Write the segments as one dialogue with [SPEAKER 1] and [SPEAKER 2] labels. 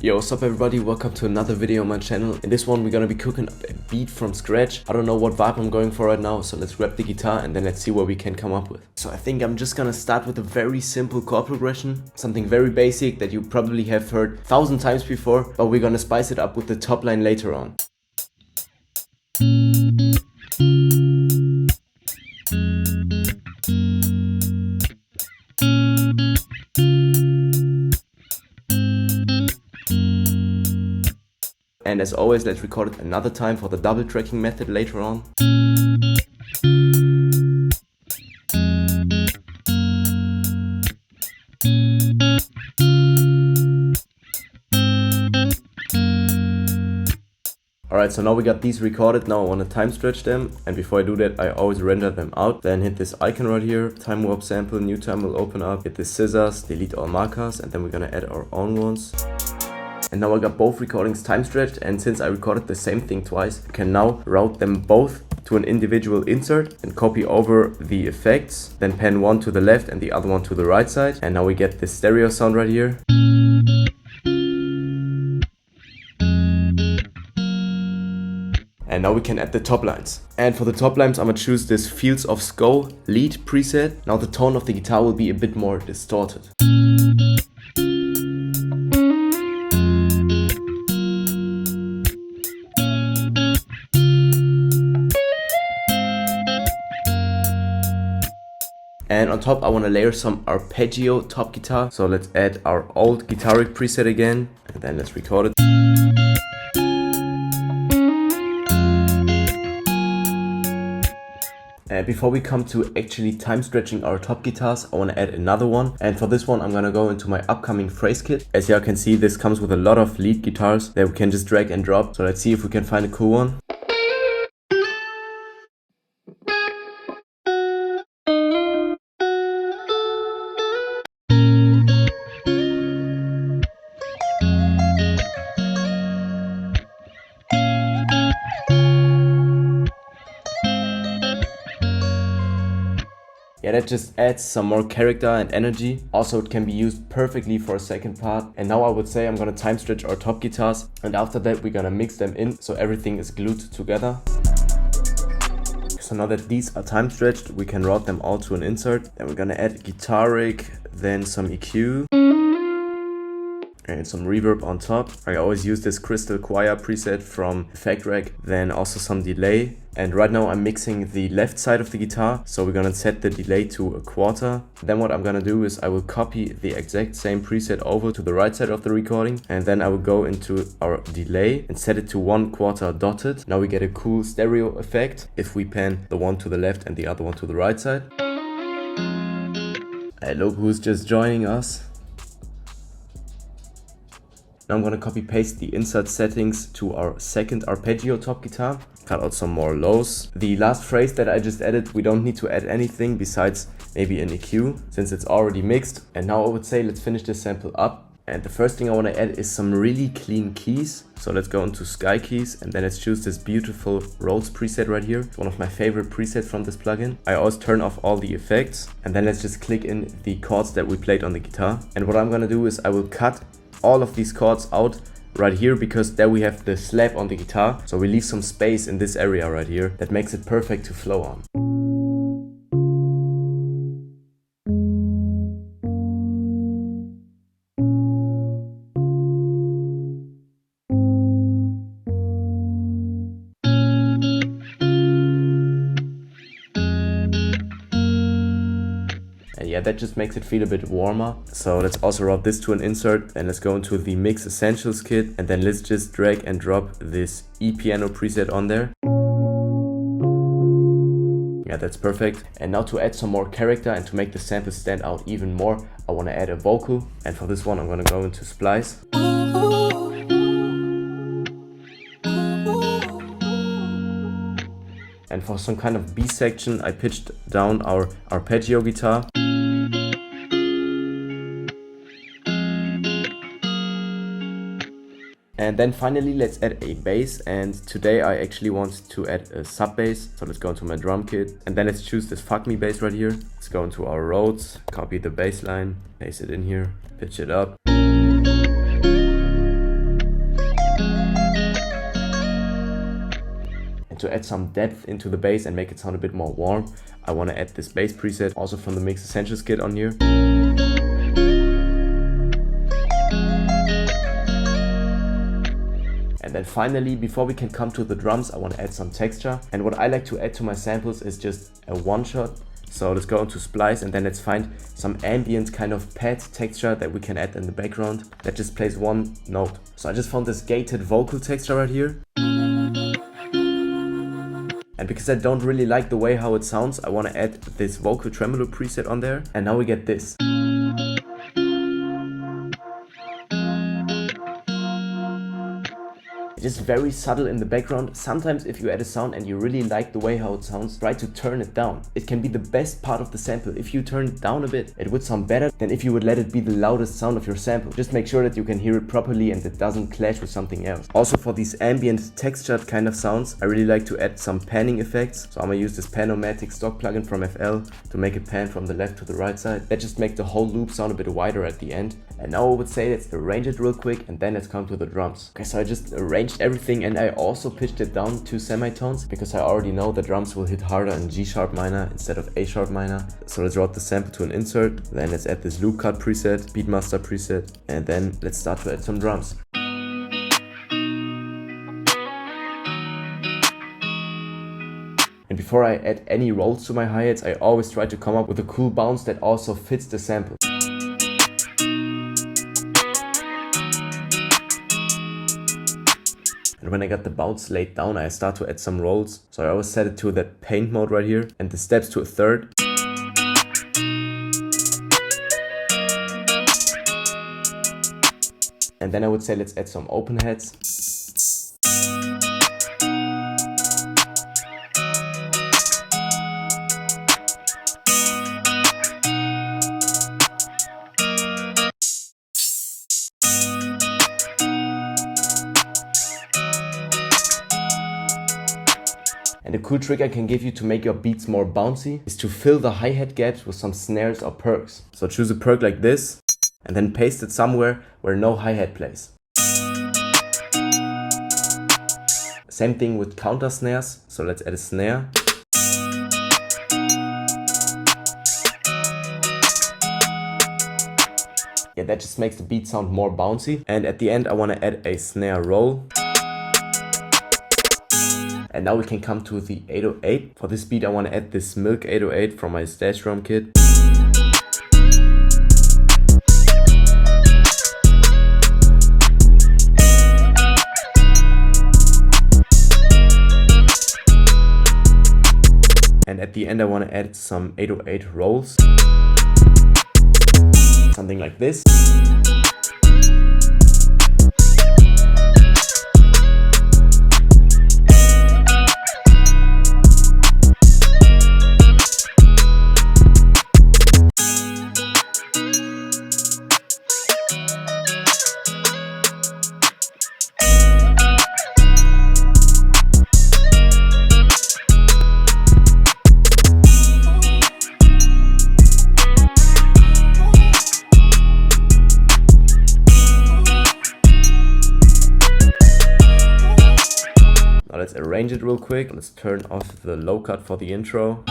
[SPEAKER 1] Yo, what's up everybody, welcome to another video on my channel. In this one we're gonna be cooking up a beat from scratch. I don't know what vibe I'm going for right now, so let's grab the guitar and then let's see what we can come up with. So I think I'm just gonna start with a very simple chord progression, something very basic that you probably have heard 1,000 times before, but we're gonna spice it up with the top line later on. And as always, let's record it another time for the double tracking method later on. Alright, so now we got these recorded. Now I want to time stretch them, and before I do that I always render them out. Then hit this icon right here, time warp sample, new time will open up, hit the scissors, delete all markers, and then we're gonna add our own ones. And now I got both recordings time stretched, and since I recorded the same thing twice, I can now route them both to an individual insert and copy over the effects, then pan one to the left and the other one to the right side. And now we get this stereo sound right here. And now we can add the top lines. And for the top lines I'm gonna choose this Fields of Skull lead preset. Now the tone of the guitar will be a bit more distorted. And on top I want to layer some arpeggio top guitar. So let's add our old guitar rig preset again, and then let's record it. And before we come to actually time stretching our top guitars, I want to add another one. And for this one I'm gonna go into my upcoming phrase kit. As you can see, this comes with a lot of lead guitars that we can just drag and drop. So let's see if we can find a cool one. Yeah, that just adds some more character and energy. Also, it can be used perfectly for a second part. And now I would say I'm gonna time stretch our top guitars, and after that we're gonna mix them in so everything is glued together. So now that these are time stretched, we can route them all to an insert. Then we're gonna add guitar rig, then some EQ and some reverb on top. I always use this Crystal Choir preset from Effect Rack, then also some delay. And right now I'm mixing the left side of the guitar, so we're gonna set the delay to a quarter. Then what I'm gonna do is I will copy the exact same preset over to the right side of the recording, and then I will go into our delay and set it to 1/4 dotted. Now we get a cool stereo effect if we pan the one to the left and the other one to the right side. Hey, look who's just joining us. Now I'm gonna copy paste the insert settings to our second arpeggio top guitar. Cut out some more lows. The last phrase that I just added, we don't need to add anything besides maybe an EQ since it's already mixed. And now I would say let's finish this sample up. And the first thing I want to add is some really clean keys. So let's go into Sky Keys and then let's choose this beautiful Rhodes preset right here. It's one of my favorite presets from this plugin. I always turn off all the effects, and then let's just click in the chords that we played on the guitar. And what I'm gonna do is I will cut all of these chords out right here, because there we have the slap on the guitar, so we leave some space in this area right here that makes it perfect to flow on. And yeah, that just makes it feel a bit warmer. So let's also route this to an insert, and let's go into the Mix Essentials kit, and then let's just drag and drop this E-piano preset on there. Yeah, that's perfect. And now to add some more character and to make the sample stand out even more, I want to add a vocal. And for this one I'm going to go into Splice. And for some kind of B section, I pitched down our arpeggio guitar. And then finally let's add a bass, and today I actually want to add a sub bass. So let's go into my drum kit, and then let's choose this Fuck Me bass right here. Let's go into our Rhodes, copy the bass line, paste it in here, pitch it up. And to add some depth into the bass and make it sound a bit more warm, I want to add this bass preset, also from the Mix Essentials kit on here. And then finally, before we can come to the drums, I want to add some texture. And what I like to add to my samples is just a one shot. So let's go into Splice and then let's find some ambient kind of pad texture that we can add in the background that just plays one note. So I just found this gated vocal texture right here. And because I don't really like the way how it sounds, I want to add this vocal tremolo preset on there. And now we get this. It's just very subtle in the background. Sometimes if you add a sound and you really like the way how it sounds, try to turn it down. It can be the best part of the sample. If you turn it down a bit, it would sound better than if you would let it be the loudest sound of your sample. Just make sure that you can hear it properly and it doesn't clash with something else. Also for these ambient textured kind of sounds, I really like to add some panning effects. So I'm gonna use this Pan-O-Matic stock plugin from FL to make it pan from the left to the right side. That just makes the whole loop sound a bit wider at the end. And now I would say let's arrange it real quick and then let's come to the drums. Okay, so I just arranged everything and I also pitched it down 2 semitones because I already know the drums will hit harder in G sharp minor instead of A sharp minor. So let's route the sample to an insert, then let's add this loop cut preset, Beatmaster preset, and then let's start to add some drums. And before I add any rolls to my hi-hats, I always try to come up with a cool bounce that also fits the sample. And when I got the bounce laid down, I start to add some rolls. So I always set it to that paint mode right here and the steps to a third. And then I would say let's add some open hats. And a cool trick I can give you to make your beats more bouncy is to fill the hi-hat gaps with some snares or perks. So choose a perk like this and then paste it somewhere where no hi-hat plays. Same thing with counter snares. So let's add a snare. Yeah, that just makes the beat sound more bouncy. And at the end I want to add a snare roll. And now we can come to the 808. For this beat I want to add this Milk 808 from my Stash Drum kit. And at the end I want to add some 808 rolls. Something like this. Now let's arrange it real quick. Let's turn off the low cut for the intro.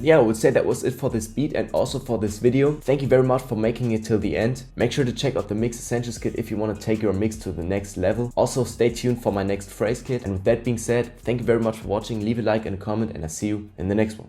[SPEAKER 1] yeah, I would say that was it for this beat and also for this video. Thank you very much for making it till the end. Make sure to check out the Mix Essentials kit if you want to take your mix to the next level. Also stay tuned for my next phrase kit. And with that being said, thank you very much for watching. Leave a like and a comment, and I'll see you in the next one.